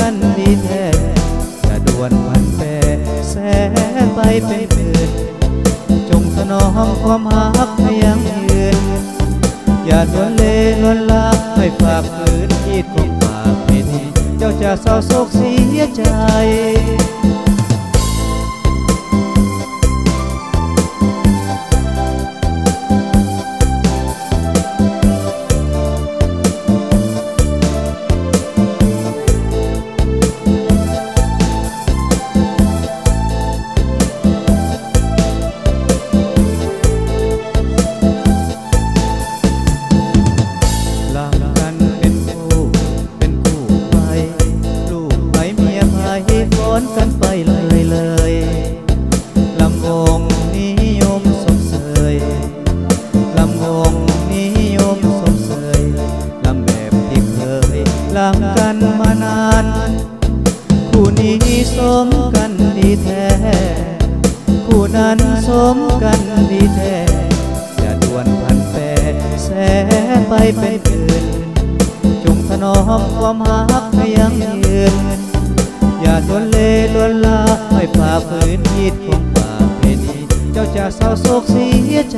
กันดีแท้จะด่วนพันแปรแสไปเป็นเพื่อนจงถนอมความรักให้ยั่งยืนอย่าลวนเล่ลวนลาให้ฝากฝืนคิดของปากไม่ดีเจ้าจะเศร้าโศกเสียใจกันไปเลยลำวงนิยมสมเสยลำวงนิยมสมเสยลำแบบที่เคยลำกันมานานคู่นี้สมกันดีแท้คู่นั้นสมกันดีแท้อย่าด่วนพันแปรแสไปเป็นเพื่อนจงถนอมความรักให้ยั่งยืนอย่าลวนเล่ลวนลาให้ฝ่าฝืนคิดของปากเพนีเจ้าจะเศร้าโศกเสียใจ